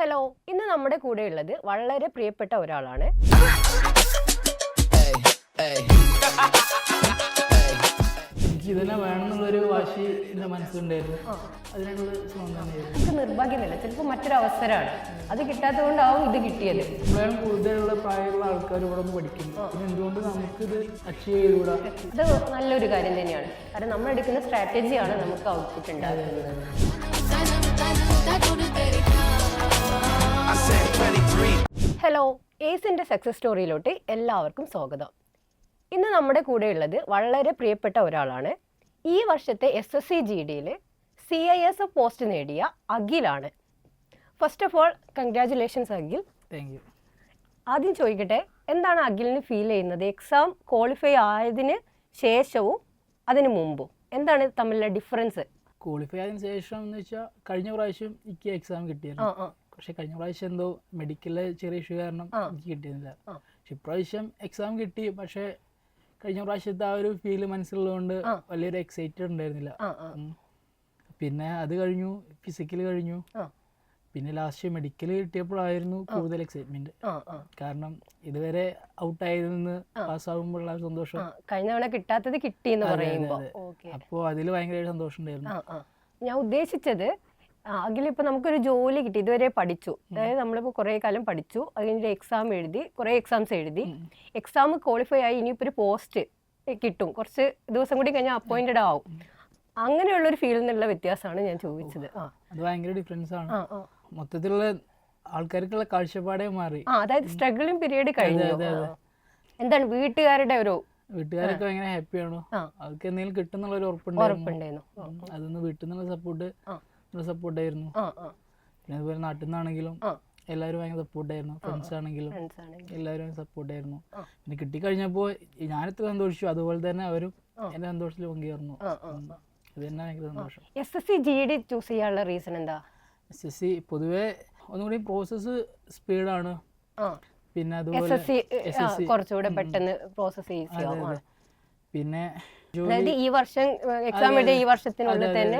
Hello, ഇന്ന് നമ്മുടെ കൂടെ ഉള്ളത് വളരെ പ്രിയപ്പെട്ട ഒരാളാണ്. എനിക്ക് ഇതെന്നെ വേണമെന്നുള്ളൊരു വാശി എൻ്റെ മനസ്സിലുണ്ടായിരുന്നു. അതിനുള്ള നമുക്ക് നിർഭാഗ്യമില്ല, ചിലപ്പോൾ മറ്റൊരു അവസരമാണ്, അത് കിട്ടാത്തത് കൊണ്ടാവും ഇത് കിട്ടിയത്. നമ്മളാണ് കൂടുതലുള്ള പ്രായമുള്ള ആൾക്കാർ ഇവിടെ ഒന്ന് പഠിക്കുന്നു. പിന്നെ എന്തുകൊണ്ട് നമുക്കിത് അച്ചീവ് ചെയ്തുകൂടാ? ഇത് നല്ലൊരു കാര്യം തന്നെയാണ്. കാരണം നമ്മൾ എടുക്കുന്ന സ്ട്രാറ്റജിയാണ് നമുക്ക് ഔട്ട്പുട്ട് ഉണ്ടാക്കുന്നത്. ഹലോ, ഏസിൻ്റെ സക്സസ് സ്റ്റോറിയിലോട്ട് എല്ലാവർക്കും സ്വാഗതം. ഇന്ന് നമ്മുടെ കൂടെ ഉള്ളത് വളരെ പ്രിയപ്പെട്ട ഒരാളാണ്. ഈ വർഷത്തെ SSC GDയിൽ CIS പോസ്റ്റ് നേടിയ അഖിലാണ്. First of all congratulations Akhil. Thank you. ആദ്യം ചോദിക്കട്ടെ, എന്താണ് അഖിലിന് ഫീൽ ചെയ്യുന്നത്? എക്സാം ക്വാളിഫൈ ആയതിന് ശേഷവും അതിന് മുമ്പും എന്താണ് തമ്മിലുള്ള ഡിഫറൻസ്? ക്വാളിഫൈ ആയതിനു ശേഷം എന്ന് വെച്ചാൽ കഴിഞ്ഞ പ്രാവശ്യം എനിക്ക് എക്സാം കിട്ടിയായിരുന്നു. പക്ഷെ കഴിഞ്ഞ പ്രാവശ്യം എന്തോ മെഡിക്കലിലെ ചെറിയ ഇഷ്യൂ കാരണം എനിക്ക് കിട്ടിയിരുന്നില്ല. പക്ഷെ ഇപ്രാവശ്യം എക്സാം കിട്ടി. പക്ഷെ കഴിഞ്ഞ പ്രാവശ്യത്തെ ആ ഒരു ഫീല് മനസ്സിലുള്ളതുകൊണ്ട് വലിയൊരു എക്സൈറ്റഡ് ഉണ്ടായിരുന്നില്ല. പിന്നെ അത് കഴിഞ്ഞു, ഫിസിക്കൽ കഴിഞ്ഞു, പിന്നെ ലാസ്റ്റ് മെഡിക്കൽ കിട്ടിയപ്പോഴായിരുന്നു കൂടുതൽ എക്സൈറ്റ്മെന്റ്. കാരണം ഇതുവരെ ഔട്ടായിരുന്നു പാസ്സാകുമ്പോഴുള്ള സന്തോഷം. കഴിഞ്ഞ തവണ കിട്ടാത്തത് കിട്ടിയെന്ന് പറയുമ്പോൾ അപ്പോൾ അതിൽ ഭയങ്കര സന്തോഷം ഉണ്ടായിരുന്നു. ഞാൻ ഉദ്ദേശിച്ചത്, അഖിലിപ്പോൾ നമുക്കൊരു ജോലി കിട്ടി, ഇതുവരെ പഠിച്ചു, അതായത് നമ്മളിപ്പോൾ കുറേ കാലം പഠിച്ചു, അതിൻ്റെ എക്സാം എഴുതി, കുറേ എക്സാംസ് എഴുതി, എക്സാം ക്വാളിഫൈ ആയി, ഇനിയിപ്പോൾ ഒരു പോസ്റ്റ് കിട്ടും, കുറച്ച് ദിവസം കൂടി കഴിഞ്ഞാൽ അപ്പോയിൻറ്റഡ് ആവും. അങ്ങനെയുള്ളൊരു ഫീലിൽ നിന്നുള്ള വ്യത്യാസമാണ് ഞാൻ ചോദിച്ചത്. അത് ഭയങ്കര ഡിഫറൻസ് ആണ്. മൊത്തത്തിലുള്ള ആൾക്കാർക്കുള്ള കാഴ്ചപ്പാടേ മാറി. അതായത് സ്ട്രഗിളിംഗ് പീരീഡ് കഴിഞ്ഞു. എന്താണ് വീട്ടുകാരൊക്കെ ഭയങ്കര ഹാപ്പിയാണോ, അവർക്ക് എന്തെങ്കിലും കിട്ടുന്നുള്ളൊരു ഉറപ്പുണ്ടായിരുന്നു. അതൊന്ന് വീട്ടിൽ നിന്നുള്ള സപ്പോർട്ടായിരുന്നു. പിന്നെ അതുപോലെ നാട്ടിൽ നിന്നാണെങ്കിലും എല്ലാവരും ഭയങ്കര സപ്പോർട്ടായിരുന്നു. ഫ്രണ്ട്സ് ആണെങ്കിലും എല്ലാവരും സപ്പോർട്ടായിരുന്നു. പിന്നെ കിട്ടിക്കഴിഞ്ഞപ്പോൾ ഞാൻ എത്ര സന്തോഷിച്ചു, അതുപോലെ തന്നെ അവരും എന്റെ സന്തോഷത്തിൽ പങ്കുചേർന്നു. അത് തന്നെ ഭയങ്കര സന്തോഷം. SSC GD ചൂസ് ചെയ്യാനുള്ള റീസൺ എന്താ? SSC പൊതുവെ ഒന്നുകൂടി പ്രോസസ്സ് സ്പീഡാണ്. പിന്നെ അതുപോലെ കുറച്ചുകൂടെ പെട്ടെന്ന് പ്രോസസ്സ് ഈസിയാവും. പിന്നെ അതായത് ഈ വർഷം എക്സാം എഴുതിയ ഈ വർഷത്തിനുള്ളിൽ തന്നെ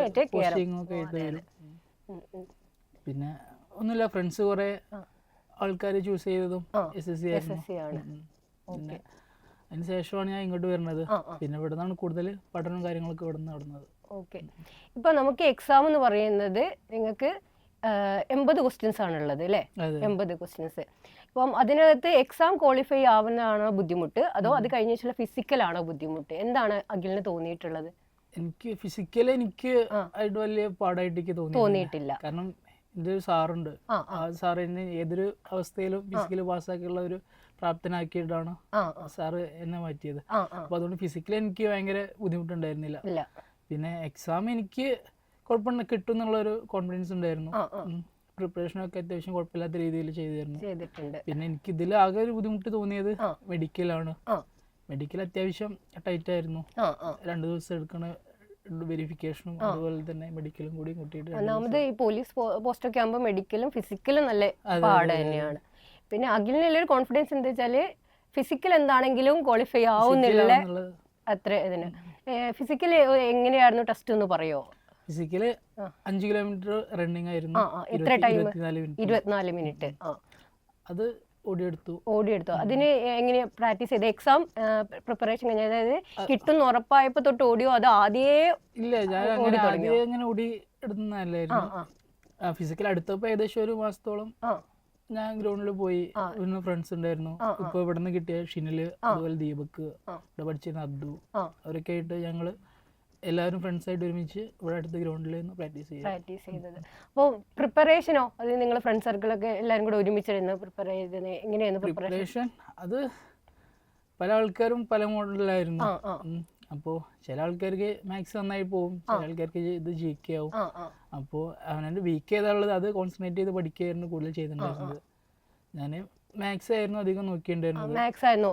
പിന്നെ ഒന്നുമില്ല, ഫ്രണ്ട്സ് കുറെ ആൾക്കാർ ചൂസ് ചെയ്തതും SSC ആണ്. പിന്നെ അതിനുശേഷമാണ് ഞാൻ ഇങ്ങോട്ട് വരുന്നത്. പിന്നെ ഇവിടെ നിന്നാണ് കൂടുതൽ പഠനവും കാര്യങ്ങളൊക്കെ ഇവിടെ നിന്ന് നടന്നത്. ഓക്കെ, ഇപ്പൊ നമുക്ക് എക്സാം എന്ന് പറയുന്നത് നിങ്ങൾക്ക് 80 ക്വസ്റ്റ്യൻസ് ആണുള്ളത് അല്ലേ? 80 ക്വസ്റ്റ്യൻസ്. ഇപ്പം അതിനകത്ത് എക്സാം ക്വാളിഫൈ ആവുന്നതാണോ ബുദ്ധിമുട്ട്, അതോ അത് കഴിഞ്ഞ ശേഷം ഫിസിക്കലാണോ ബുദ്ധിമുട്ട്? എന്താണ് അഖിലിന് തോന്നിയിട്ടുള്ളത്? എനിക്ക് ഫിസിക്കൽ ആയിട്ട് വലിയ പാടായിട്ട് തോന്നിയിട്ടില്ല. കാരണം എൻ്റെ ഒരു സാറുണ്ട്, ആ സാറിന് ഏതൊരു അവസ്ഥയിലും ഫിസിക്കൽ പാസ്സാക്കിയുള്ള ഒരു പ്രാപ്തനാക്കിയിട്ടാണ് സാറ് എന്നെ മാറ്റിയത്. അപ്പൊ അതുകൊണ്ട് ഫിസിക്കലി എനിക്ക് ഭയങ്കര ബുദ്ധിമുട്ടുണ്ടായിരുന്നില്ല. പിന്നെ എക്സാം എനിക്ക് കുഴപ്പമില്ല, കിട്ടും എന്നുള്ളൊരു കോൺഫിഡൻസ് ഉണ്ടായിരുന്നു. പ്രിപ്പറേഷനൊക്കെ അത്യാവശ്യം കുഴപ്പമില്ലാത്ത രീതിയിൽ ചെയ്തിട്ടുണ്ട്. പിന്നെ എനിക്ക് ഇതിൽ ആകെ ഒരു ബുദ്ധിമുട്ട് തോന്നിയത് മെഡിക്കലാണ്. മെഡിക്കൽ അത്യാവശ്യം ടൈറ്റ് ആയിരുന്നു. 2 ദിവസം എടുക്കണ വെരിഫിക്കേഷനും അതുപോലെ തന്നെ മെഡിക്കലും കൂടി കൂട്ടിയിട്ട്. ഒന്നാമത് ഈ പോലീസ് പോസ്റ്റ് ഒക്കെ ആകുമ്പോൾ മെഡിക്കലും ഫിസിക്കലും നല്ല പാട് തന്നെയാണ്. പിന്നെ അഖിലിനുള്ളൊരു കോൺഫിഡൻസ് എന്താ വെച്ചാല് ഫിസിക്കൽ എന്താണെങ്കിലും ക്വാളിഫൈ ആവുന്നില്ല അത്ര ഇതിന്. ഫിസിക്കൽ എങ്ങനെയായിരുന്നു ടെസ്റ്റ് എന്ന് പറയോ? ഫിസിക്കല് 5 കിലോമീറ്റർ റണ്ണിങ് ആയിരുന്നു. എത്ര ടൈം? 24 മിനിറ്റ്. അത് ഓടിയെടുത്തു. അതിന് എങ്ങനെയാ പ്രാക്ടീസ് ചെയ്ത്? എക്സാം പ്രിപ്പറേഷൻ കഴിഞ്ഞ, അതായത് കിട്ടുന്ന ഉറപ്പായപ്പോ തൊട്ട് ഓടിയോ അതോ ആദ്യേ? ഇല്ല, ഞാൻ അങ്ങനെ ഓടി എടുത്തല്ലായിരുന്നു. ഫിസിക്കൽ അടുത്തപ്പോ ഏകദേശം 1 മാസത്തോളം ഞാൻ ഗ്രൗണ്ടിൽ പോയി. പിന്നെ ഫ്രണ്ട്സ് ഉണ്ടായിരുന്നു. ഇപ്പൊ ഇവിടെ നിന്ന് കിട്ടിയ ഷിനില്, അതുപോലെ ദീപക്, ഇവിടെ പഠിച്ചിരുന്ന അബ്ദു, അവരൊക്കെ ആയിട്ട് ഞങ്ങള് എല്ലാവരും ഫ്രണ്ട്സ് ആയിട്ട് ഒരുമിച്ച് ഇവിടെ അടുത്ത ഗ്രൗണ്ടിൽ പ്രാക്ടീസ് ചെയ്തത്. അപ്പോൾ പ്രിപ്പറേഷനോ, അത് നിങ്ങൾ ഫ്രണ്ട് സർക്കിളൊക്കെ എല്ലാവരും കൂടെ ഒരുമിച്ചിരുന്ന് പ്രിപ്പയർ ചെയ്തത് എങ്ങനെയായിരുന്നു പ്രിപ്പറേഷൻ? അത് പല ആൾക്കാരും പല മോഡലായിരുന്നു. അപ്പോൾ ചില ആൾക്കാർക്ക് മാത്സ് നന്നായി പോകും, ചില ആൾക്കാർക്ക് ഇത് GK ആവും. അപ്പോൾ അവനെ വീക്ക് ചെയ്താലുള്ളത് അത് കോൺസെൻട്രേറ്റ് ചെയ്ത് പഠിക്കുകയായിരുന്നു കൂടുതൽ ചെയ്തിട്ടുണ്ടായിരുന്നത്. ഞാൻ മാത്സ് ആയിരുന്നു അധികം നോക്കിയിട്ടുണ്ടായിരുന്നത്. മാത്സ് ആയിരുന്നു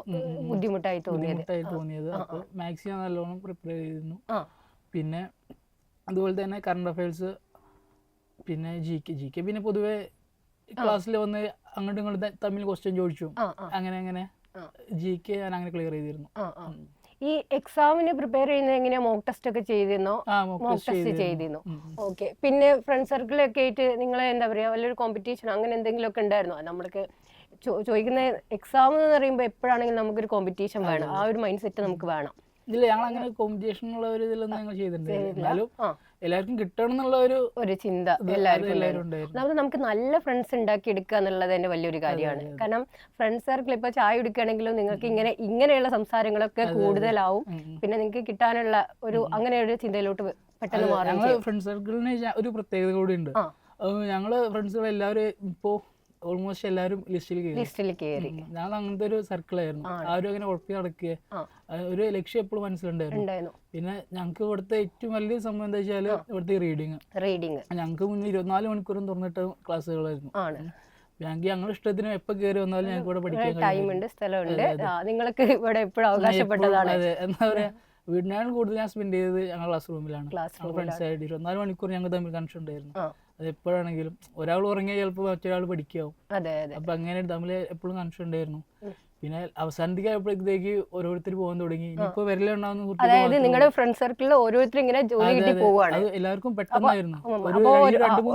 ബുദ്ധിമുട്ടായി തോന്നിയത്. അപ്പോൾ മാത്സ് ഞാൻ നല്ലോണം പ്രിപ്പയർ ചെയ്തിരുന്നു. പിന്നെ അതുപോലെ തന്നെ കറണ്ട് അഫയേഴ്സ്, പിന്നെ GK പിന്നെ പൊതുവെ ക്ലാസ്സിൽ വന്ന് അങ്ങോട്ടും ഇങ്ങോട്ടും തമ്മിൽ ക്വസ്റ്റ്യൻ ചോദിച്ചു. അങ്ങനെ GK ഞാൻ അങ്ങനെ ക്ലിയർ ചെയ്തിരുന്നു. ഈ എക്സാമിന് പ്രിപ്പയർ ചെയ്യുന്നത് എങ്ങനെയാ, മോക്ക് ടെസ്റ്റ് ഒക്കെ ചെയ്തിരുന്നോ? മോക്ക് ടെസ്റ്റ് ചെയ്തിരുന്നു. ഓക്കെ. പിന്നെ ഫ്രണ്ട് സർക്കിളൊക്കെ ആയിട്ട് നിങ്ങൾ എന്താ പറയാ വലിയൊരു കോമ്പറ്റീഷൻ അങ്ങനെ എന്തെങ്കിലും ഒക്കെ ഉണ്ടായിരുന്നോ? നമ്മൾക്ക് ചോദിക്കുന്ന എക്സാം എന്ന് പറയുമ്പോൾ എപ്പോഴാണെങ്കിലും നമുക്കൊരു കോമ്പറ്റീഷൻ വേണം, ആ ഒരു മൈൻഡ് സെറ്റ് നമുക്ക് വേണം. ഇല്ല, ഞങ്ങൾ അങ്ങനെ കോമ്പറ്റീഷൻ ഉള്ള ഒരു ഇതിലൊന്നും ഞങ്ങൾ ചെയ്തിട്ടുണ്ടായിരുന്നു. എല്ലാവർക്കും കിട്ടണം എന്നുള്ള ഒരു ചിന്ത എല്ലാവർക്കും. നമുക്ക് നല്ല ഫ്രണ്ട്സ് ഉണ്ടാക്കി എടുക്കുക എന്നുള്ളത് തന്നെ വലിയൊരു കാര്യമാണ്. കാരണം ഫ്രണ്ട് സർക്കിൾ ഇപ്പൊ ചായ കുടിക്കുകയാണെങ്കിലും നിങ്ങൾക്ക് ഇങ്ങനെയുള്ള സംസാരങ്ങളൊക്കെ കൂടുതലാവും. പിന്നെ നിങ്ങൾക്ക് കിട്ടാനുള്ള ഒരു അങ്ങനെ ഒരു ചിന്തയിലോട്ട് പെട്ടെന്ന് മാറും. ഫ്രണ്ട് സർക്കിളിന് ഒരു പ്രത്യേകത കൂടി ഉണ്ട്. ഞങ്ങള് ഫ്രണ്ട്സുകൾ എല്ലാവരും ഇപ്പോ ഓൾമോസ്റ്റ് എല്ലാവരും ലിസ്റ്റിൽ കയറി. ഞങ്ങൾ അങ്ങനത്തെ ഒരു സർക്കിളായിരുന്നു. ആരും അങ്ങനെ ഉറപ്പി നടക്കുക, ഒരു ലക്ഷ്യം എപ്പോഴും മനസ്സിലുണ്ടായിരുന്നു. പിന്നെ ഞങ്ങൾക്ക് ഇവിടുത്തെ ഏറ്റവും വലിയ സംഭവം എന്താ വെച്ചാൽ ഇവിടുത്തെ റീഡിങ്. ഞങ്ങൾക്ക് മുന്നിൽ 24 മണിക്കൂറും തുറന്നിട്ട് ക്ലാസ്സുകളായിരുന്നു. ഞങ്ങൾക്ക് ഞങ്ങളുടെ ഇഷ്ടത്തിന് എപ്പോ കയറി വന്നാലും ഞങ്ങൾക്ക് ഇവിടെ പഠിക്കാൻ ടൈമുണ്ട്, സ്ഥലമുണ്ട്. നിങ്ങൾക്ക് ഇവിടെ എപ്പോഴും അവകാശപ്പെട്ടതാണ്. എന്താ പറയാ, വീടിനാണ് കൂടുതൽ ഞാൻ സ്പെൻഡ് ചെയ്തത് ഞങ്ങൾ ക്ലാസ് റൂമിലാണ്. ഫ്രണ്ട്സ് ആയിട്ട് 24 മണിക്കൂർ ഞങ്ങൾ തമ്മിൽ കണക്ഷൻ ഉണ്ടായിരുന്നു. അത് എപ്പോഴാണെങ്കിലും ഒരാൾ ഉറങ്ങിയാൽ ചിലപ്പോൾ മറ്റൊരാൾ പഠിക്കാവും. അപ്പൊ അങ്ങനെ തമ്മിൽ എപ്പോഴും കണക്ഷൻ ഉണ്ടായിരുന്നു. പിന്നെ അവസാനത്തേക്ക് ഓരോരുത്തർ പോകാൻ തുടങ്ങി. ഇനിയിപ്പോ വരലുണ്ടാവുന്ന അതായത് നിങ്ങളുടെ ഫ്രണ്ട് സർക്കിളിൽ ഓരോരുത്തർ ഇങ്ങനെ ജോലി കിട്ടി പോവാണ്. എല്ലാവർക്കും പെട്ടെന്നായിരുന്നു.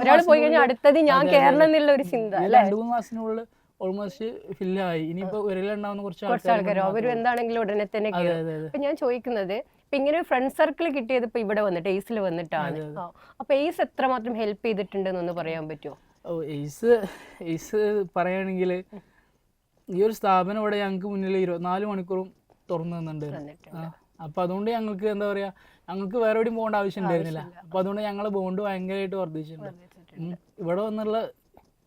ഒരാൾ പോയി കഴിഞ്ഞാൽ അടുത്തത് ഞാൻ കേറണം എന്നുള്ള ഒരു ചിന്ത 2-3 മാസത്തിനുള്ളിൽ ഓൾമോസ്റ്റ് ഫില്ലായി. ഇനിയിപ്പോ വരലുണ്ടാവുന്ന കുറച്ച് ആൾക്കാർ അവരും എന്താണെങ്കിലും ഉടനെ തന്നെ കേറും. അപ്പൊ ഞാൻ ചോദിക്കുന്നത്, ഇപ്പൊ ഇങ്ങനെ ഫ്രണ്ട് സർക്കിൾ കിട്ടിയത് ഇപ്പൊ ഇവിടെ വന്നിട്ട് എയ്സിൽ വന്നിട്ടാണ്. അപ്പൊ എയ്സ് എത്രമാത്രം ഹെൽപ്പ് ചെയ്തിട്ടുണ്ടെന്നൊന്ന് പറയാൻ പറ്റുമോ? എയ്സ് പറയുകയാണെങ്കിൽ ഈ ഒരു സ്ഥാപനം ഇവിടെ ഞങ്ങൾക്ക് മുന്നിൽ 24 മണിക്കൂറും തുറന്നു തന്നിട്ടുണ്ട്. അപ്പൊ അതുകൊണ്ട് ഞങ്ങൾക്ക് എന്താ പറയാ, ഞങ്ങൾക്ക് വേറെ എവിടെയും പോകേണ്ട ആവശ്യം ഉണ്ടായിരുന്നില്ല. അപ്പൊ അതുകൊണ്ട് ഞങ്ങളെ ബോണ്ട് ഭയങ്കരമായിട്ട് വർദ്ധിച്ചിട്ടുണ്ട്.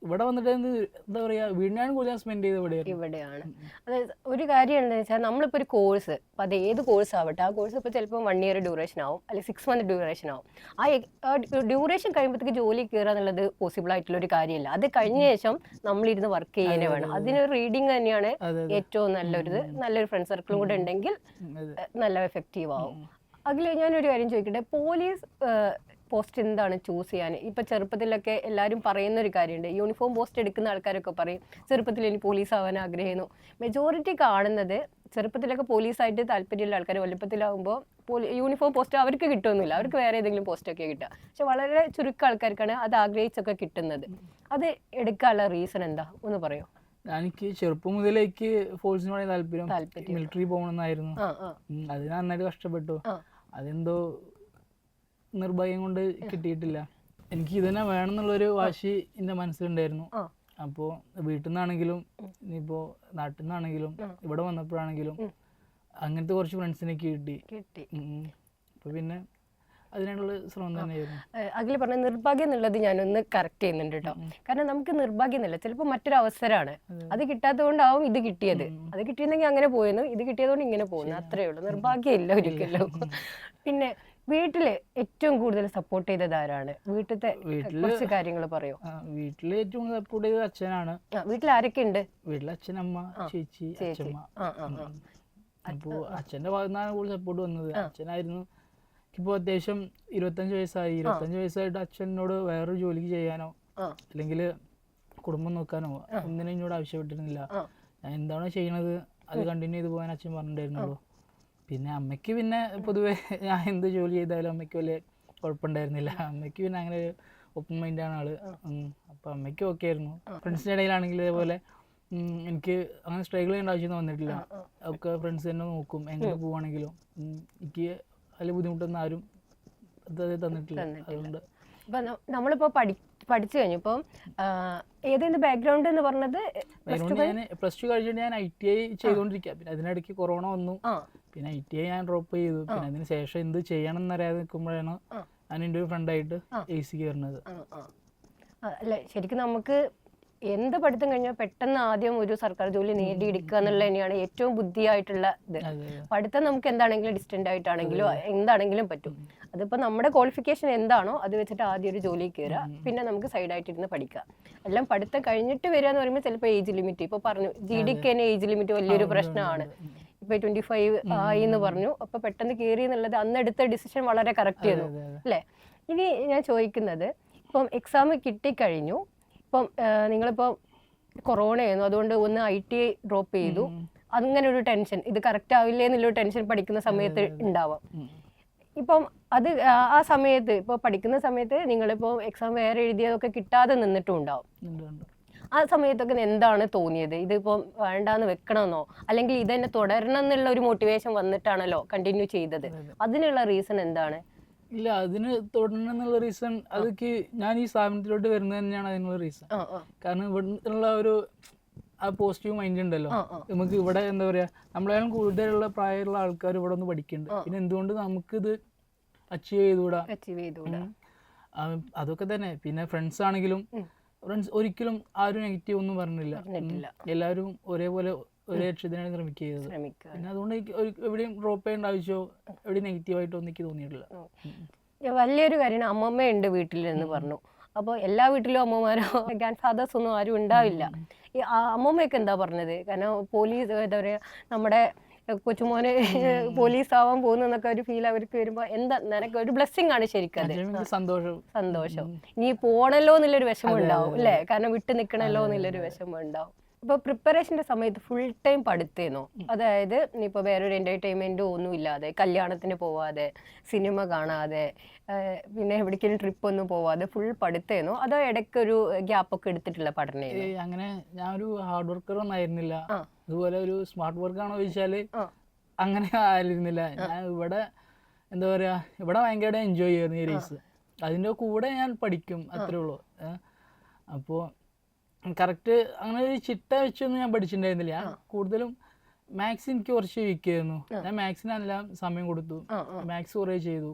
ഇവിടെ വന്നിട്ട് എന്താ പറയാ, വീടിനാണ് കൂടുതൽ സ്പെൻഡ് ചെയ്ത് ഇവിടെയാണ്. അതായത് ഒരു കാര്യം എന്താണെന്ന് വെച്ചാൽ നമ്മളിപ്പോൾ ഒരു കോഴ്സ്, അത് ഏത് കോഴ്സ് ആവട്ടെ, ആ കോഴ്സ് ഇപ്പോൾ ചിലപ്പോൾ 1 ഇയർ ഡ്യൂറേഷൻ ആവും, അല്ലെങ്കിൽ 6 മന്ത് ഡ്യൂറേഷൻ ആവും. ആ ഡ്യൂറേഷൻ കഴിയുമ്പോഴത്തേക്ക് ജോലി കയറുക എന്നുള്ളത് പോസിബിൾ ആയിട്ടുള്ള ഒരു കാര്യമല്ല. അത് കഴിഞ്ഞ ശേഷം നമ്മളിരുന്ന് വർക്ക് ചെയ്യാനേ വേണം. അതിനൊരു റീഡിങ് തന്നെയാണ് ഏറ്റവും നല്ലൊരു ഫ്രണ്ട് സർക്കിളും കൂടെ ഉണ്ടെങ്കിൽ നല്ല എഫക്റ്റീവ് ആവും. അതിൽ ഞാനൊരു കാര്യം ചോദിക്കട്ടെ, പോലീസ് പോസ്റ്റ് എന്താണ് ചൂസ് ചെയ്യാൻ? ഇപ്പൊ ചെറുപ്പത്തിലൊക്കെ എല്ലാവരും പറയുന്ന ഒരു കാര്യമുണ്ട്, യൂണിഫോം പോസ്റ്റ് എടുക്കുന്ന ആൾക്കാരൊക്കെ പറയും ചെറുപ്പത്തിൽ ഇനി പോലീസ് ആവാൻ ആഗ്രഹിക്കുന്നു. മെജോറിറ്റി കാണുന്നത് ചെറുപ്പത്തിലൊക്കെ പോലീസായിട്ട് താല്പര്യമുള്ള ആൾക്കാർ വലുപ്പത്തിലാവുമ്പോൾ യൂണിഫോം പോസ്റ്റ് അവർക്ക് കിട്ടുമെന്നില്ല, അവർക്ക് വേറെ ഏതെങ്കിലും പോസ്റ്റൊക്കെ കിട്ടുക. പക്ഷെ വളരെ ചുരുക്കം ആൾക്കാർക്കാണ് അത് ആഗ്രഹിച്ചൊക്കെ കിട്ടുന്നത്. അത് എടുക്കാനുള്ള റീസൺ എന്താ ഒന്ന് പറയോ? എനിക്ക് ചെറുപ്പം മുതലേക്ക് ഫോഴ്സിനോട് താല്പര്യം, മിലിറ്ററി പോകണമെന്നായിരുന്നു. അത് ഞാൻ നന്നായിട്ട് കഷ്ടപ്പെട്ടു. അതെന്തോ നിർഭാഗ്യം കൊണ്ട് കിട്ടിയിട്ടില്ല. എനിക്ക് ഇതന്നെ വേണമെന്നുള്ളൊരു വാശി എൻ്റെ മനസ്സിലുണ്ടായിരുന്നു. അപ്പോൾ വീട്ടിൽ നിന്നാണെങ്കിലും ഇനിയിപ്പോൾ നാട്ടിൽ നിന്നാണെങ്കിലും ഇവിടെ വന്നപ്പോഴാണെങ്കിലും അങ്ങനത്തെ കുറച്ച് ഫ്രണ്ട്സിനെ കിട്ടി. അപ്പോൾ പിന്നെ അതിനുള്ള ശ്രമം തന്നെയായിരുന്നു. അഖിൽ പറഞ്ഞ നിർഭാഗ്യം എന്നുള്ളത് ഞാനൊന്ന് കറക്റ്റ് ചെയ്യുന്നുണ്ട് കേട്ടോ. കാരണം നമുക്ക് നിർഭാഗ്യം എന്നല്ല, ചിലപ്പോൾ മറ്റൊരു അവസരമാണ്, അത് കിട്ടാത്തത് കൊണ്ടാവും ഇത് കിട്ടിയത്. അത് കിട്ടിയിരുന്നെങ്കിൽ അങ്ങനെ പോയിരുന്നു, ഇത് കിട്ടിയതുകൊണ്ട് ഇങ്ങനെ പോകുന്നു, അത്രേ ഉള്ളൂ. നിർഭാഗ്യം ഇല്ല ഒരിക്കലും. പിന്നെ വീട്ടില് ഏറ്റവും കൂടുതൽ സപ്പോർട്ട് ചെയ്തത് ആരാണ്? വീട്ടിലത്തെ കുറച്ച് കാര്യങ്ങൾ പറയോ? വീട്ടില് ഏറ്റവും സപ്പോർട്ട് ചെയ്തത് അച്ഛനാണ്. വീട്ടിൽ ആരൊക്കെ ഉണ്ട്? വീട്ടിൽ അച്ഛൻ, അമ്മ, ചേച്ചി, അച്ഛമ്മ. അപ്പോ അച്ഛന്റെ ഭാഗത്താണ് കൂടുതൽ സപ്പോർട്ട് വന്നത്. അച്ഛനായിരുന്നു. ഇപ്പോ അത്യാവശ്യം 25 വയസ്സായി. 25 വയസ്സായിട്ട് അച്ഛനോട് വേറൊരു ജോലിക്ക് ചെയ്യാനോ അല്ലെങ്കിൽ കുടുംബം നോക്കാനോ ഒന്നിനും എന്നോട് ആവശ്യപ്പെട്ടിരുന്നില്ല. ഞാൻ എന്താണോ ചെയ്യണത് അത് കണ്ടിന്യൂ ചെയ്ത് പോകാൻ അച്ഛൻ പറഞ്ഞിട്ടുണ്ടായിരുന്നുള്ളൂ. പിന്നെ അമ്മയ്ക്ക് പിന്നെ പൊതുവെ ഞാൻ എന്ത് ജോലി ചെയ്താലും അമ്മയ്ക്ക് വലിയ കുഴപ്പമുണ്ടായിരുന്നില്ല. അമ്മയ്ക്ക് പിന്നെ അങ്ങനെ ഒരു ഓപ്പൺ മൈൻഡാണ് ആള്. അപ്പം അമ്മയ്ക്ക് ഓക്കെ ആയിരുന്നു. ഫ്രണ്ട്സിൻ്റെ ഇടയിലാണെങ്കിൽ ഇതേപോലെ എനിക്ക് അങ്ങനെ സ്ട്രഗിൾ ചെയ്യേണ്ട ആവശ്യമൊന്നും വന്നിട്ടില്ല. ഒക്കെ ഫ്രണ്ട്സ് തന്നെ നോക്കും, എങ്ങനെ പോവുകയാണെങ്കിലും. എനിക്ക് അതിൽ ബുദ്ധിമുട്ടൊന്നും ആരും തന്നിട്ടില്ല. അതുകൊണ്ട് നമ്മളിപ്പോ പഠിച്ചു കഴിഞ്ഞു. ഇപ്പം ഏതെങ്കിലും ബാക്ക്ഗ്രൗണ്ട് എന്ന് പറഞ്ഞത് പ്ലസ് ടു കഴിഞ്ഞിട്ട് ഞാൻ ITI ചെയ്തുകൊണ്ടിരിക്കുക. പിന്നെ അതിനിടയ്ക്ക് കൊറോണ വന്നു. പിന്നെ ITI ഞാൻ ഡ്രോപ്പ് ചെയ്തു. പിന്നെ അതിന് ശേഷം എന്ത് ചെയ്യണം എന്നറിയാതെ നിൽക്കുമ്പോഴാണ് ഞാൻ എൻ്റെ ഒരു ഫ്രണ്ടായിട്ട് AC കയറുന്നത്. അല്ലെ, ശരിക്കും നമുക്ക് എന്ത് പഠിത്തം കഴിഞ്ഞാൽ പെട്ടെന്ന് ആദ്യം ഒരു സർക്കാർ ജോലി നേടിയെടുക്കുക എന്നുള്ളത് തന്നെയാണ് ഏറ്റവും ബുദ്ധിയായിട്ടുള്ള ഇത്. പഠിത്തം നമുക്ക് എന്താണെങ്കിലും ഡിസ്റ്റന്റ് ആയിട്ടാണെങ്കിലും എന്താണെങ്കിലും പറ്റും. അതിപ്പോൾ നമ്മുടെ ക്വാളിഫിക്കേഷൻ എന്താണോ അത് വെച്ചിട്ട് ആദ്യം ഒരു ജോലി കയറുക, പിന്നെ നമുക്ക് സൈഡായിട്ടിരുന്ന് പഠിക്കുക. എല്ലാം പഠിത്തം കഴിഞ്ഞിട്ട് വരിക എന്ന് പറയുമ്പോൾ ചിലപ്പോൾ ഏജ് ലിമിറ്റ്, ഇപ്പോൾ പറഞ്ഞു GDക്ക് തന്നെ ഏജ് ലിമിറ്റ് വലിയൊരു പ്രശ്നമാണ്. ഇപ്പോൾ 25 ആയി എന്ന് പറഞ്ഞു, അപ്പോൾ പെട്ടെന്ന് കയറി എന്നുള്ളത് അന്ന് എടുത്ത ഡിസിഷൻ വളരെ കറക്റ്റ് ചെയ്തു അല്ലേ? ഇനി ഞാൻ ചോദിക്കുന്നത്, ഇപ്പം എക്സാം കിട്ടിക്കഴിഞ്ഞു, ഇപ്പം നിങ്ങളിപ്പോൾ കൊറോണ ആയിരുന്നു, അതുകൊണ്ട് ഒന്ന് ITI ഡ്രോപ്പ് ചെയ്തു. അങ്ങനെ ഒരു ടെൻഷൻ, ഇത് കറക്റ്റ് ആവില്ലേ എന്നുള്ളൊരു ടെൻഷൻ പഠിക്കുന്ന സമയത്ത് ഉണ്ടാവാം. ഇപ്പം അത് ആ സമയത്ത് ഇപ്പോൾ പഠിക്കുന്ന സമയത്ത് നിങ്ങളിപ്പോൾ എക്സാം വേറെ എഴുതിയതൊക്കെ കിട്ടാതെ നിന്നിട്ടും ഉണ്ടാവും. ആ സമയത്തൊക്കെ എന്താണ് തോന്നിയത്? ഇതിപ്പോൾ വേണ്ടാന്ന് വെക്കണമെന്നോ അല്ലെങ്കിൽ ഇതന്നെ തുടരണം എന്നുള്ള ഒരു മോട്ടിവേഷൻ വന്നിട്ടാണല്ലോ കണ്ടിന്യൂ ചെയ്തത്? അതിനുള്ള റീസൺ എന്താണ്? ഇല്ല, അതിന് തുടരണം എന്നുള്ള റീസൺ അതൊക്കെ ഞാൻ ഈ സ്ഥാപനത്തിലോട്ട് വരുന്നത് തന്നെയാണ് അതിനുള്ള റീസൺ. കാരണം ഇവിടുന്നുള്ള ഒരു ആ പോസിറ്റീവ് മൈൻഡ് ഉണ്ടല്ലോ, നമുക്ക് ഇവിടെ എന്താ പറയാ, നമ്മളെല്ലാം കൂടുതലുള്ള പ്രായമുള്ള ആൾക്കാർ ഇവിടെ ഒന്ന് പഠിക്കുന്നുണ്ട്, പിന്നെ എന്തുകൊണ്ട് നമുക്കിത് അച്ചീവ് ചെയ്തുകൂടാ? അതൊക്കെ തന്നെ. പിന്നെ ഫ്രണ്ട്സ് ആണെങ്കിലും ഫ്രണ്ട്സ് ഒരിക്കലും ആരും നെഗറ്റീവ് ഒന്നും പറഞ്ഞില്ല. എല്ലാവരും ഒരേപോലെ ഒരേ ലക്ഷ്യത്തിനാണ് ശ്രമിക്കുന്നത്. പിന്നെ അതുകൊണ്ട് എവിടെയും ഡ്രോപ്പ് ചെയ്യേണ്ട ആവശ്യമോ എവിടെയും നെഗറ്റീവായിട്ടൊന്നും എനിക്ക് തോന്നിയിട്ടില്ല. വലിയൊരു കാര്യമാണ് അമ്മമ്മയുണ്ട് വീട്ടിൽ എന്ന് പറഞ്ഞു. അപ്പോൾ എല്ലാ വീട്ടിലും അമ്മമാരോ ഗ്രാൻഡ് ഫാദേഴ്സ് ഒന്നും ആരും ഉണ്ടാവില്ല. ഈ അമ്മമ്മയൊക്കെ എന്താ പറഞ്ഞത്? കാരണം പോലീസ് എന്താ പറയുക, നമ്മുടെ കൊച്ചുമോന് പോലീസ് ആവാൻ പോകുന്നൊക്കെ ഒരു ഫീൽ അവർക്ക് വരുമ്പോൾ എന്താ, നിനക്ക് ഒരു ബ്ലെസ്സിങ് ആണ് ശരിക്കും. സന്തോഷം. ഇനി പോണല്ലോ എന്നുള്ളൊരു വിഷമം ഉണ്ടാവും അല്ലേ? കാരണം വിട്ടു നിൽക്കണല്ലോ എന്നുള്ളൊരു വിഷമം ഉണ്ടാവും. ഇപ്പോൾ പ്രിപ്പറേഷൻ്റെ സമയത്ത് ഫുൾ ടൈം പഠിത്തേനോ? അതായത് ഇപ്പോൾ വേറൊരു എൻ്റർടൈൻമെൻറ്റും ഒന്നും ഇല്ലാതെ, കല്യാണത്തിന് പോവാതെ, സിനിമ കാണാതെ, പിന്നെ എവിടേക്കെങ്കിലും ട്രിപ്പ് ഒന്നും പോവാതെ ഫുൾ പഠിത്തേനോ? അതോ ഇടയ്ക്കൊരു ഗ്യാപ്പൊക്കെ എടുത്തിട്ടുള്ള പഠനം? അങ്ങനെ ഞാനൊരു ഹാർഡ് വർക്കർ ഒന്നും ആയിരുന്നില്ല. അതുപോലെ ഒരു സ്മാർട്ട് വർക്ക് ആണോ ചോദിച്ചാൽ അങ്ങനെ ആയിരുന്നില്ല. ഞാൻ ഇവിടെ എന്താ പറയുക, ഇവിടെ ഭയങ്കര എൻജോയ് ചെയ്യുന്നു ഈ റേസ്. അതിൻ്റെ കൂടെ ഞാൻ പഠിക്കും, അത്രേ ഉള്ളൂ. അപ്പോൾ കറക്റ്റ് അങ്ങനെ ഒരു ചിട്ട വെച്ചൊന്നും ഞാൻ പഠിച്ചിട്ടുണ്ടായിരുന്നില്ല. ഞാൻ കൂടുതലും മാത്സ് എനിക്ക് കുറച്ച് വീക്കായിരുന്നു. ഞാൻ മാത്സിനെല്ലാം സമയം കൊടുത്തു, മാത്സ് കുറേ ചെയ്തു.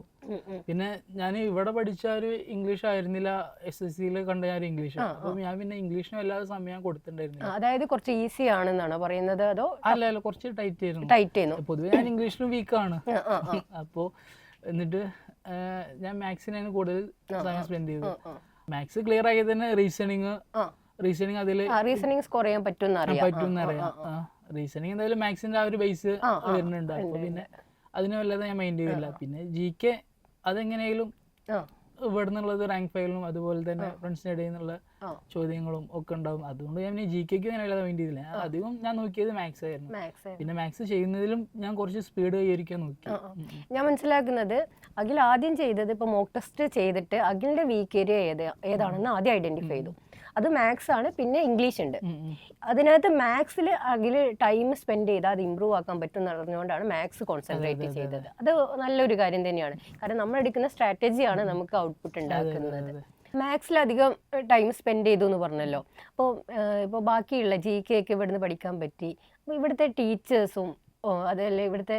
പിന്നെ ഞാൻ ഇവിടെ പഠിച്ച ഒരു ഇംഗ്ലീഷ് ആയിരുന്നില്ല SSC-യിൽ കണ്ട ഞാൻ ഇംഗ്ലീഷ്. അപ്പോൾ ഞാൻ പിന്നെ ഇംഗ്ലീഷിനും എല്ലാവരും സമയം കൊടുത്തിട്ടുണ്ടായിരുന്നില്ല. അതായത് കുറച്ച് ഈസി ആണെന്നാണോ പറയുന്നത്? അതോ അല്ല, കുറച്ച് ടൈറ്റ് ആയിരുന്നു. പൊതുവെ ഞാൻ ഇംഗ്ലീഷിലും വീക്കാണ്. അപ്പോൾ എന്നിട്ട് ഞാൻ മാത്സിനാണ് കൂടുതൽ സമയം സ്പെൻഡ് ചെയ്തത്. മാത്സ് ക്ലിയർ ആക്കിയത് തന്നെ റീസണിങ് സ്കോർ ചെയ്യാൻ പറ്റുമെന്നറിയാം. റീസണിങ് എന്തായാലും മാത്സിന്റെ ആ ഒരു ബേസ് വരുന്നുണ്ട്. അപ്പൊ പിന്നെ അതിന് വല്ലാതെ ഞാൻ മൈൻഡ് ചെയ്തില്ല. പിന്നെ GK അതെങ്ങനെയാലും ഇവിടെ നിന്നുള്ളത് റാങ്ക് ഫയലിനും അതുപോലെ തന്നെ ഫ്രണ്ട്സിന്റെ ഇടയിൽ നിന്നുള്ള ചോദ്യങ്ങളും ഒക്കെ ഉണ്ടാവും. അതുകൊണ്ട് ഞാൻ GK അങ്ങനെ വല്ലാതെ മൈൻഡ് ചെയ്തില്ല. അധികം ഞാൻ നോക്കിയത് മാത്സ് ആയിരുന്നു. പിന്നെ മാത്സ് ചെയ്യുന്നതിലും ഞാൻ കുറച്ച് സ്പീഡ് കൈവരിക്കാൻ നോക്കി. ഞാൻ മനസ്സിലാക്കുന്നത് അഖിൽ ആദ്യം ചെയ്തത് ഇപ്പൊ മോക്ക് ടെസ്റ്റ് ചെയ്തിട്ട് അഖിലിന്റെ വീക്ക് ഏരിയ ഏതാണെന്ന് ആദ്യം ഐഡന്റിഫൈ ചെയ്തു. അത് മാത്സ് ആണ്. പിന്നെ ഇംഗ്ലീഷ് ഉണ്ട്. അതിനകത്ത് മാത്സിൽ അഖിൽ ടൈം സ്പെൻഡ് ചെയ്താൽ അത് ഇമ്പ്രൂവ് ആക്കാൻ പറ്റും എന്ന് പറഞ്ഞുകൊണ്ടാണ് മാത്സ് കോൺസെൻട്രേറ്റ് ചെയ്തത്. അത് നല്ലൊരു കാര്യം തന്നെയാണ്. കാരണം നമ്മൾ എടുക്കുന്ന സ്ട്രാറ്റജിയാണ് നമുക്ക് ഔട്ട്പുട്ട് ഉണ്ടാക്കുന്നത്. മാത്സിലധികം ടൈം സ്പെൻഡ് ചെയ്തു എന്ന് പറഞ്ഞല്ലോ. ഇപ്പോൾ ബാക്കിയുള്ള GK ഒക്കെ ഇവിടുന്ന് പഠിക്കാൻ പറ്റി. അപ്പോൾ ഇവിടുത്തെ ടീച്ചേഴ്സും അതല്ലേ ഇവിടുത്തെ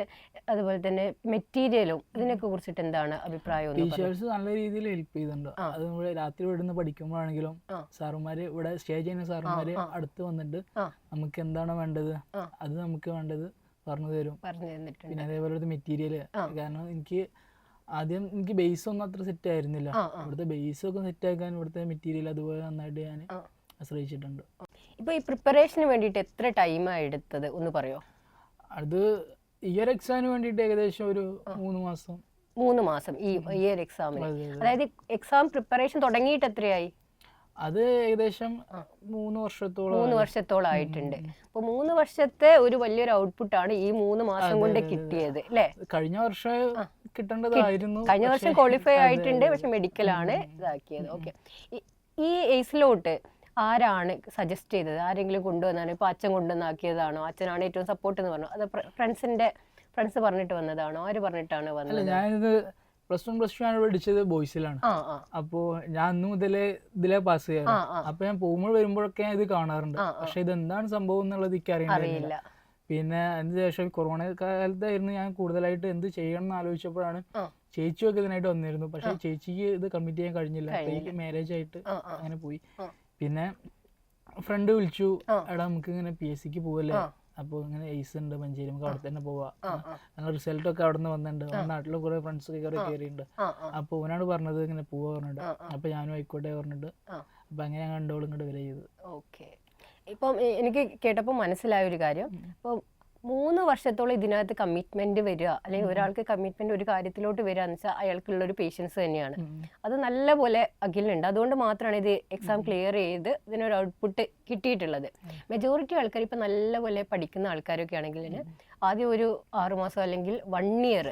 അതുപോലെ തന്നെ മെറ്റീരിയലും ഇതിനൊക്കെ കുറിച്ചിട്ട് എന്താണ് അഭിപ്രായം? ടീച്ചേഴ്സ് നല്ല രീതിയിൽ ഹെൽപ്പ് ചെയ്തിട്ടുണ്ട്. അത് നമ്മൾ രാത്രി ഇവിടുന്ന് പഠിക്കുമ്പോഴാണെങ്കിലും സാറുമാര് ഇവിടെ സ്റ്റേ ചെയ്യുന്ന സാറുമാര് അടുത്ത് വന്നിട്ട് നമുക്ക് എന്താണ് വേണ്ടത് അത് നമുക്ക് വേണ്ടത് പറഞ്ഞു തരും. പിന്നെ അതേപോലെ മെറ്റീരിയൽ, കാരണം എനിക്ക് ബേസ് ഒന്നും അത്ര സെറ്റ് ആയിരുന്നില്ല. ഇവിടുത്തെ ബേസ് ഒക്കെ സെറ്റ് ആക്കാൻ ഇവിടുത്തെ മെറ്റീരിയൽ അതുപോലെ നന്നായിട്ട് ഞാൻ ആശ്രയിച്ചിട്ടുണ്ട്. ഇപ്പൊ ഈ പ്രിപ്പറേഷന് വേണ്ടിയിട്ട് എത്ര ടൈമാണ് എടുത്തത് ഒന്ന് പറയോ? അത് ഈ ഒരു എക്സാമിന് വേണ്ടിയിട്ട് ഏകദേശം ഒരു 3 മാസം. 3 മാസം ഈ ഒരു എക്സാമിന്. അതായത് എക്സാം പ്രിപ്പറേഷൻ തുടങ്ങിയിട്ട് എത്രയായി? അത് ഏകദേശം 3 വർഷത്തോളം ആയിട്ടുണ്ട്. അപ്പൊ 3 വർഷത്തെ ഒരു വലിയൊരു ഔട്ട്പുട്ട് ആണ് ഈ 3 മാസം കൊണ്ട് കിട്ടിയത് അല്ലേ? കഴിഞ്ഞ വർഷം കിട്ടേണ്ടതായിരുന്നു. കഴിഞ്ഞ വർഷം ക്വാളിഫൈ ആയിട്ടുണ്ട്, പക്ഷെ മെഡിക്കലാണ് ഇതാക്കിയത്. ഓക്കെ, ഈ ഏസിലോട്ട് ആരാണ് സജസ്റ്റ് ചെയ്തത്? ആരെങ്കിലും കൊണ്ടുവന്നാണ്? ഇപ്പൊ അച്ഛൻ കൊണ്ടുവന്നാക്കിയതാണോ? അച്ഛനാണ് ഏറ്റവും സപ്പോർട്ട് എന്ന് പറഞ്ഞു? അത് ഫ്രണ്ട്സ് പറഞ്ഞിട്ട് വന്നതാണോ? ആര് പറഞ്ഞിട്ടാണ് വന്നത്? ഞാനിത് +1 ആണ് പഠിച്ചത് ബോയ്സിലാണ്. അപ്പോ ഞാൻ അന്ന് മുതലേ ഇതിലെ പാസ് ചെയ്യാറ്. അപ്പൊ ഞാൻ പോകുമ്പോൾ വരുമ്പോഴൊക്കെ ഇത് കാണാറുണ്ട്. പക്ഷെ ഇത് എന്താണ് സംഭവം എന്നുള്ളത് എനിക്ക് അറിയില്ല. പിന്നെ അതിനുശേഷം കൊറോണ കാലത്തായിരുന്നു ഞാൻ കൂടുതലായിട്ട് എന്ത് ചെയ്യണം എന്ന് ആലോചിച്ചപ്പോഴാണ് ചേച്ചിയൊക്കെ ഇതിനായിട്ട് വന്നിരുന്നു. പക്ഷെ ചേച്ചിക്ക് ഇത് കമ്മിറ്റ് ചെയ്യാൻ കഴിഞ്ഞില്ല. മാരേജ് ആയിട്ട് അങ്ങനെ പോയി. പിന്നെ ഫ്രണ്ട് വിളിച്ചു, എടാ നമുക്ക് ഇങ്ങനെ PSCക്ക് പോവല്ലേ, അപ്പോൾ ഇങ്ങനെ എയ്സ് ഉണ്ട് മഞ്ചേരി, നമുക്ക് അവിടെ തന്നെ പോവാം. ഞങ്ങൾ റിസൾട്ട് ഒക്കെ അവിടെ നിന്ന് വന്നിട്ടുണ്ട്. നാട്ടിലെ കുറെ ഫ്രണ്ട്സ് ഒക്കെ കയറിയിട്ടുണ്ട്. അപ്പോൾ ഓനാണ് പറഞ്ഞത് ഇങ്ങനെ പോവാ പറഞ്ഞിട്ട്. അപ്പൊ ഞാനും ആയിക്കോട്ടെ പറഞ്ഞിട്ട് അപ്പൊ അങ്ങനെ ഞാൻ കണ്ടോളും ഇങ്ങോട്ട് വരെ ചെയ്തു. ഓക്കെ, ഇപ്പം എനിക്ക് കേട്ടപ്പോൾ മനസ്സിലായ ഒരു കാര്യം, ഇപ്പം 3 വർഷത്തോളം ഇതിനകത്ത് കമ്മിറ്റ്മെന്റ് വരിക, അല്ലെങ്കിൽ ഒരാൾക്ക് കമ്മിറ്റ്മെന്റ് ഒരു കാര്യത്തിലോട്ട് വരിക എന്ന് വെച്ചാൽ അയാൾക്കുള്ള ഒരു പേഷ്യൻസ് തന്നെയാണ്. അത് നല്ലപോലെ അഖിലുണ്ട്. അതുകൊണ്ട് മാത്രമാണ് ഇത് എക്സാം ക്ലിയർ ചെയ്ത് ഇതിനൊരു ഔട്ട്പുട്ട് കിട്ടിയിട്ടുള്ളത്. മെജോറിറ്റി ആൾക്കാർ ഇപ്പം നല്ലപോലെ പഠിക്കുന്ന ആൾക്കാരൊക്കെ ആണെങ്കിൽ ആദ്യം ഒരു 6 മാസം അല്ലെങ്കിൽ 1 ഇയർ,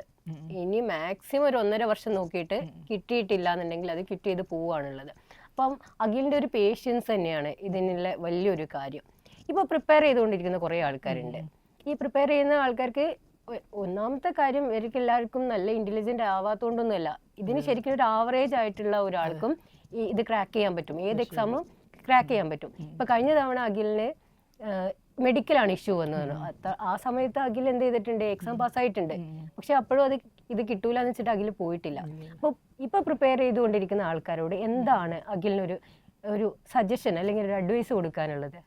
ഇനി മാക്സിമം ഒരു 1.5 വർഷം നോക്കിയിട്ട് കിട്ടിയിട്ടില്ല എന്നുണ്ടെങ്കിൽ അത് കിറ്റ് ചെയ്ത് പോവുകയാണുള്ളത്. അപ്പം അഖിലിൻ്റെ ഒരു പേഷ്യൻസ് തന്നെയാണ് ഇതിനുള്ള വലിയൊരു കാര്യം. ഇപ്പോൾ പ്രിപ്പയർ ചെയ്തുകൊണ്ടിരിക്കുന്ന കുറേ ആൾക്കാരുണ്ട്. ഈ പ്രിപ്പയർ ചെയ്യുന്ന ആൾക്കാർക്ക് ഒന്നാമത്തെ കാര്യം ഇവർക്ക് എല്ലാവർക്കും നല്ല ഇൻ്റലിജൻ്റ് ആവാത്തതുകൊണ്ടൊന്നുമല്ല, ഇതിന് ശരിക്കും ഒരു ആവറേജ് ആയിട്ടുള്ള ഒരാൾക്കും ഇത് ക്രാക്ക് ചെയ്യാൻ പറ്റും, ഏത് എക്സാമും ക്രാക്ക് ചെയ്യാൻ പറ്റും. ഇപ്പം കഴിഞ്ഞ തവണ അഖിലിന് മെഡിക്കലാണ് ഇഷ്യൂ വന്നത്. ആ സമയത്ത് അഖിൽ എന്ത് ചെയ്തിട്ടുണ്ട്, എക്സാം പാസ്സായിട്ടുണ്ട്. പക്ഷെ അപ്പോഴും ഇത് കിട്ടൂല എന്ന് വെച്ചിട്ട് അഖിൽ പോയിട്ടില്ല. അപ്പോൾ ഇപ്പോൾ പ്രിപ്പയർ ചെയ്തുകൊണ്ടിരിക്കുന്ന ആൾക്കാരോട് എന്താണ് അഖിലിനൊരു സജഷൻ അല്ലെങ്കിൽ ഒരു അഡ്വൈസ് കൊടുക്കാനുള്ളത്?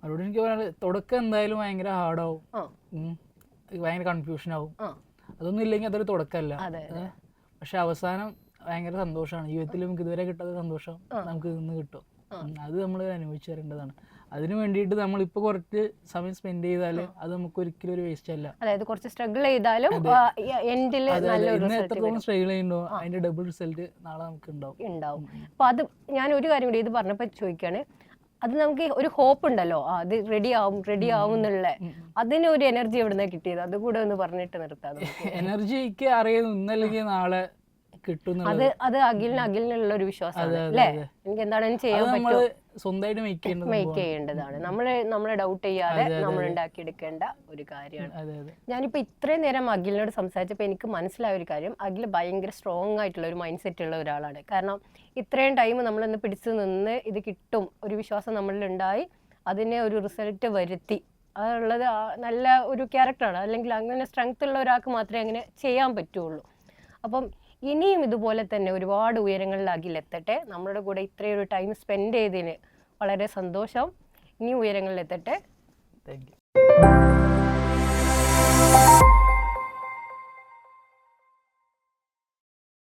അവരോട് എനിക്ക് പറയാനുള്ളത്, തുടക്കം എന്തായാലും ഭയങ്കര ഹാർഡാവും, ഭയങ്കര കൺഫ്യൂഷൻ ആവും. അതൊന്നും ഇല്ലെങ്കിൽ അതൊരു തുടക്കമല്ല. പക്ഷെ അവസാനം ഭയങ്കര സന്തോഷമാണ്. ജീവിതത്തിൽ നമുക്ക് ഇതുവരെ കിട്ടാത്ത സന്തോഷം നമുക്ക് ഇന്ന് കിട്ടും. അത് നമ്മൾ അനുഭവിച്ചു തരേണ്ടതാണ്. അതിന് വേണ്ടിയിട്ട് നമ്മളിപ്പോൾ കുറച്ച് സമയം സ്പെൻഡ് ചെയ്താൽ അത് നമുക്ക് ഒരിക്കലും ഒരു വേസ്റ്റ് അല്ല. അതായത് കുറച്ച് സ്ട്രഗിൾ ചെയ്താലും ഇന്ന് എത്രത്തോളം സ്ട്രഗിൾ ചെയ്യുന്നുണ്ടോ അതിന്റെ ഡബിൾ റിസൾട്ട് നാളെ നമുക്ക് ഉണ്ടാവും. അപ്പൊ അത് ഞാൻ ഒരു കാര്യം കൂടി ഇത് പറഞ്ഞപ്പോൾ ചോദിക്കുകയാണ്, അത് നമുക്ക് ഒരു ഹോപ്പ് ഉണ്ടല്ലോ, അത് റെഡി ആവും എന്നുള്ള, അതിന് ഒരു എനർജി എവിടെ നിന്നാണ് കിട്ടിയത്? അതുകൂടെ ഒന്ന് പറഞ്ഞിട്ട് നിർത്താം. എനർജിക്ക് അറിയുന്നു ഇന്നല്ലെങ്കിൽ നാളെ കിട്ടും. അത് അഖിലിനുള്ള ഒരു വിശ്വാസമാണ് അല്ലേ? എനിക്ക് എന്താണെങ്കിലും ചെയ്യാൻ പറ്റും, സ്വന്തമായിട്ട് മേക്ക് ചെയ്യേണ്ടതാണ്. നമ്മളെ ഡൗട്ട് ചെയ്യാതെ നമ്മൾ ഉണ്ടാക്കിയെടുക്കേണ്ട ഒരു കാര്യമാണ്. ഞാനിപ്പോൾ ഇത്രയും നേരം അഖിലിനോട് സംസാരിച്ചപ്പോൾ എനിക്ക് മനസ്സിലായ ഒരു കാര്യം, അഖിൽ ഭയങ്കര സ്ട്രോങ് ആയിട്ടുള്ള ഒരു മൈൻഡ് സെറ്റ് ഉള്ള ഒരാളാണ്. കാരണം ഇത്രയും ടൈം നമ്മളൊന്ന് പിടിച്ചു നിന്ന് ഇത് കിട്ടും ഒരു വിശ്വാസം നമ്മളിലുണ്ടായി അതിനെ ഒരു റിസൾട്ട് വരുത്തി, അതുള്ളത് നല്ല ഒരു ക്യാരക്ടറാണ്. അല്ലെങ്കിൽ അങ്ങനെ സ്ട്രെങ്ത് ഉള്ള ഒരാൾക്ക് മാത്രമേ അങ്ങനെ ചെയ്യാൻ പറ്റുള്ളൂ. അപ്പം ഇനിയും ഇതുപോലെ തന്നെ ഒരുപാട് ഉയരങ്ങളിൽ അഖിലെത്തട്ടെ. നമ്മളുടെ കൂടെ ഇത്രയൊരു ടൈം സ്പെൻഡ് ചെയ്തതിന് വളരെ സന്തോഷം. ഇനി ഉയരങ്ങളിലെത്തട്ടെ. Thank you.